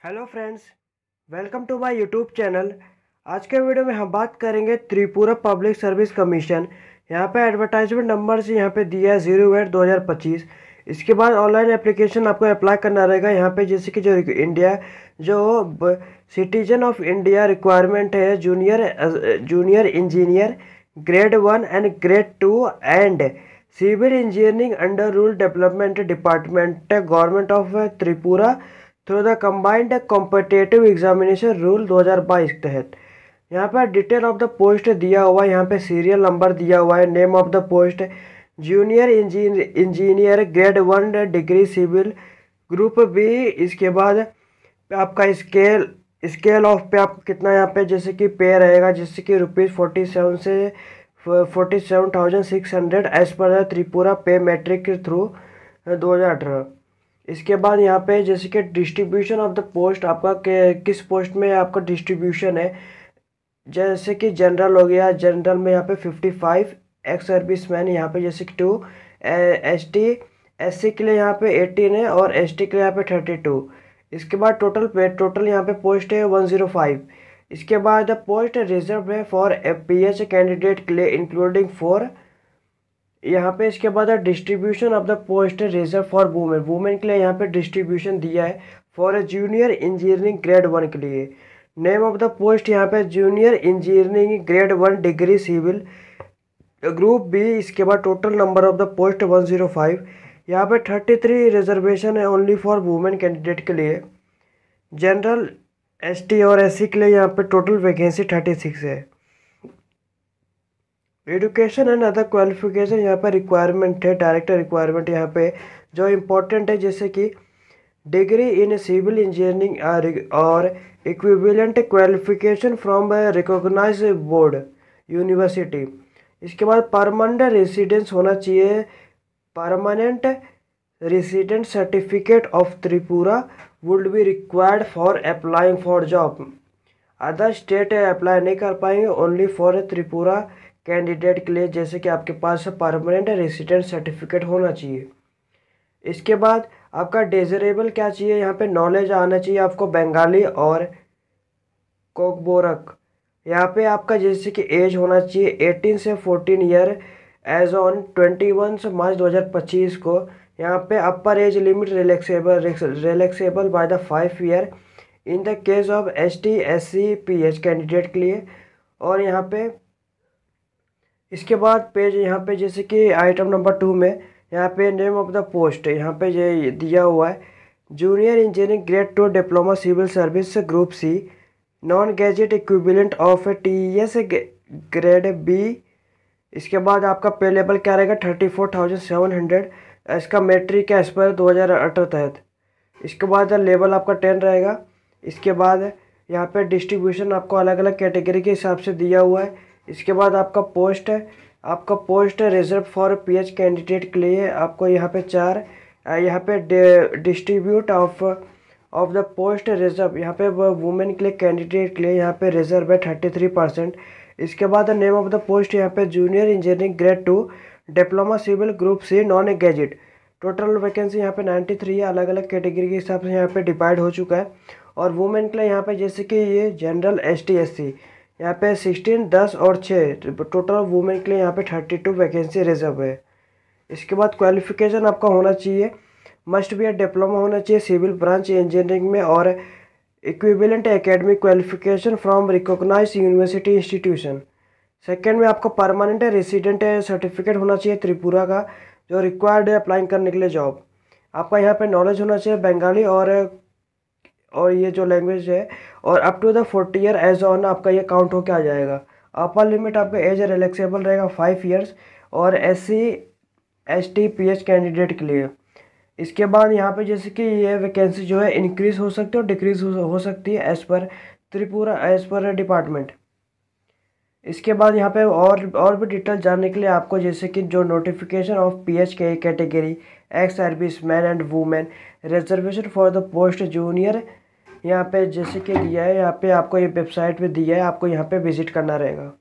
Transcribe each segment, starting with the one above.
Hello friends, welcome to my YouTube channel. आज के video में हम बात करेंगे त्रिपुरा पब्लिक सर्विस कमीशन। यहाँ पे एडवर्टाइजमेंट नंबर से यहाँ पे दिया है 08/2025। इसके बाद ऑनलाइन एप्लीकेशन आपको अप्लाई करना रहेगा। यहाँ पे जैसे कि जो इंडिया जो सिटीजन ऑफ इंडिया रिक्वायरमेंट है junior engineer grade 1 and grade 2 and civil engineering under rural development department government of Tripura through the combined competitive examination rule 2022 के तहत। यहाँ पर डिटेल ऑफ द पोस्ट दिया हुआ है। यहाँ पे सीरियल नंबर दिया हुआ है। Name of the post junior engineer grade 1 degree civil group B. इसके बाद आपका स्केल ऑफ पे आप कितना यहाँ पे जैसे कि पे रहेगा, जैसे कि ₹47 से 47,600 एज पर त्रिपुरा पे मैट्रिक के थ्रू 2018। इसके बाद यहाँ पे जैसे कि डिस्ट्रीब्यूशन ऑफ द पोस्ट आपका किस पोस्ट में आपका डिस्ट्रीब्यूशन है। जैसे कि जनरल हो गया, जनरल में यहाँ पे 55, एक्स सर्विस मैन यहाँ पे जैसे कि 2, एससी के लिए यहाँ पे 18 है और एसटी के लिए यहाँ पे 32। इसके बाद टोटल यहाँ पे पोस्ट है 105। इसके बाद पोस्ट रिजर्व है फॉर पीएच कैंडिडेट के लिए इंक्लूडिंग 4 यहाँ पे। इसके बाद distribution of the post reserve for women के लिए यहाँ पे डिस्ट्रीब्यूशन दिया है फॉर जूनियर इंजीनियरिंग ग्रेड 1 के लिए। नेम ऑफ द पोस्ट यहाँ पे junior engineering grade 1 degree civil group B. इसके बाद total number of the post 105। यहाँ पे 33 रिजर्वेशन है ओनली फॉर वुमेन कैंडिडेट के लिए। जनरल, एसटी और एससी के लिए यहाँ पे टोटल वैकेंसी 36 है। एजुकेशन एंड अदर क्वालिफिकेशन यहाँ पर रिक्वायरमेंट है, डायरेक्टर रिक्वायरमेंट यहाँ पे जो इम्पोर्टेंट है, जैसे कि डिग्री इन सिविल इंजीनियरिंग और equivalent qualification from recognise board university. इसके बाद परमानेंट रेसिडेंस होना चाहिए। Permanent resident certificate of Tripura would be required for applying for job. Other state apply नहीं कर पाएंगे, ओनली फॉर त्रिपुरा कैंडिडेट के लिए, जैसे कि आपके पास परमानेंट रेसिडेंट सर्टिफिकेट होना चाहिए। इसके बाद आपका डिजरेबल क्या चाहिए, यहाँ पे नॉलेज आना चाहिए आपको बंगाली और कोकबोरक। यहाँ पे आपका जैसे कि एज होना चाहिए 18 से 14 ईयर एज ऑन 21 मार्च 2025 को। यहाँ पे अपर age limit relaxable by the 5 year in the case of ST SC pH candidate के लिए। और यहाँ पे इसके बाद पेज यहाँ पे जैसे कि आइटम नंबर 2 में यहाँ पे नेम ऑफ द पोस्ट यहाँ पे ये दिया हुआ है junior engineering grade 2 diploma civil service group C non gazette equivalent of TS grade B. इसके बाद आपका पे लेवल क्या रहेगा 34,700 इसका मैट्रिक एज पर 2018 तहत। इसके बाद लेवल आपका 10 रहेगा। इसके बाद यहाँ पे डिस्ट्रीब्यूशन आपको अलग अलग कैटेगरी के हिसाब से दिया हुआ है। इसके बाद आपका post reserve for pH candidate के लिए आपको यहाँ पे 4 यहाँ पे distribute of the post reserve यहाँ पे वुमेन के लिए कैंडिडेट के लिए यहाँ पे रिजर्व है 33%। इसके बाद नेम ऑफ द पोस्ट यहाँ पे junior engineering grade 2 diploma civil group C non gazette. Total vacancy यहाँ पे 93 है। अलग अलग कैटेगरी के हिसाब से यहाँ पे डिवाइड हो चुका है। और वुमेन के लिए यहाँ पे जैसे कि ये जनरल एसटी एससी यहाँ पे 16, 10 और 6 टोटल वुमेन के लिए यहाँ पे 32 वैकेंसी रिजर्व है। इसके बाद क्वालिफिकेशन आपका होना चाहिए, मस्ट बी डिप्लोमा होना चाहिए सिविल ब्रांच इंजीनियरिंग में और equivalent academic qualification from recognise university institution. Second में आपको परमानेंट रेसिडेंट सर्टिफिकेट होना चाहिए त्रिपुरा का जो रिक्वायर्ड है अप्लाई करने के लिए जॉब। आपका यहाँ पे नॉलेज होना चाहिए बंगाली और ये जो लैंग्वेज है और up to the 40 year age on आपका ये काउंट होकर आ जाएगा। अपर लिमिट आपका एज रिलैक्सेबल रहेगा 5 ईयर्स और एससी एसटी पीएच कैंडिडेट के लिए। इसके बाद यहाँ पे जैसे कि ये वैकेंसी जो है इंक्रीज हो सकती है और डिक्रीज हो सकती है एज पर डिपार्टमेंट। इसके बाद यहाँ पे और भी डिटेल जानने के लिए आपको जैसे कि जो नोटिफिकेशन ऑफ पीएच के category ex service man and women reservation for the post junior यहाँ पे जैसे कि दिया है, यहाँ पे आपको ये वेबसाइट पे दिया है, आपको यहाँ पे विजिट करना रहेगा।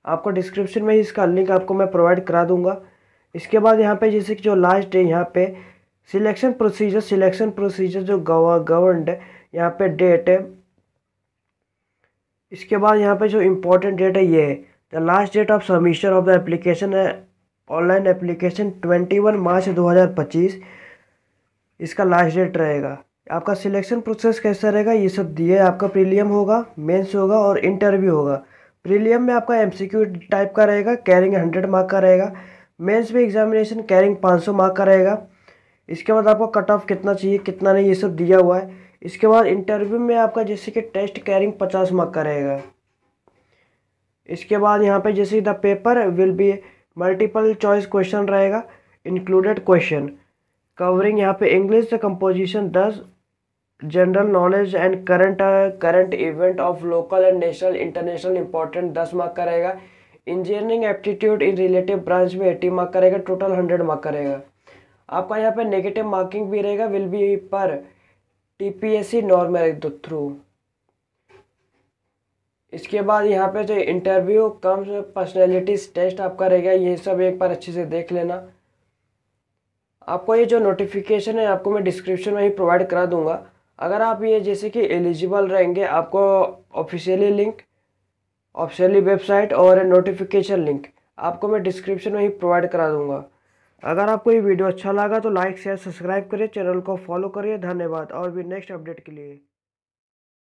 आपको डिस्क्रिप्शन में इसका लिंक आपको मैं प्रोवाइड करा दूंगा। इसके बाद यहाँ पे जैसे कि जो लास्ट है यहाँ पे सिलेक्शन प्रोसीजर जो गवर्नड यहाँ पे डेट है। इसके बाद यहाँ पे जो इम्पोर्टेंट डेट है ये है, the last date of submission of the application है ऑनलाइन एप्लीकेशन 21 मार्च 2025 इसका लास्ट डेट रहेगा। आपका सिलेक्शन प्रोसेस कैसा रहेगा ये सब दिए। आपका प्रीलियम होगा, मेंस होगा और इंटरव्यू होगा। प्रीलियम में आपका एमसीक्यू टाइप का रहेगा, कैरिंग 100 मार्क का रहेगा। मेंस में एग्जामिनेशन कैरिंग 500 मार्क का रहेगा। इसके बाद आपको कट ऑफ कितना चाहिए कितना नहीं ये सब दिया हुआ है। इसके बाद इंटरव्यू में आपका जैसे कि टेस्ट कैरिंग 50 मार्क का रहेगा। इसके बाद यहाँ पे जैसे the paper will be multiple choice question रहेगा, इंक्लूडेड क्वेश्चन कवरिंग यहाँ पे English composition 10, general knowledge and current event of local and national international important 10 mark का रहेगा। इंजीनियरिंग एप्टीट्यूड इन रिलेटिव ब्रांच में 80 मार्क का रहेगा, टोटल 100 मार्क का रहेगा। आपका यहाँ पे नेगेटिव मार्किंग भी रहेगा, विल बी पर टीपीएससी नॉर्मल थ्रू। इसके बाद यहाँ पे जो इंटरव्यू कम पर्सनैलिटीज टेस्ट आपका रहेगा, ये सब एक बार अच्छे से देख लेना। आपको ये जो नोटिफिकेशन है आपको मैं डिस्क्रिप्शन में ही प्रोवाइड करा दूंगा। अगर आप ये जैसे कि एलिजिबल रहेंगे आपको ऑफिशियली लिंक, ऑफिशियली वेबसाइट और नोटिफिकेशन लिंक आपको मैं डिस्क्रिप्शन में ही प्रोवाइड करा दूंगा। अगर आपको ये वीडियो अच्छा लगा तो लाइक शेयर सब्सक्राइब करिए, चैनल को फॉलो करिए। धन्यवाद और भी नेक्स्ट अपडेट के लिए।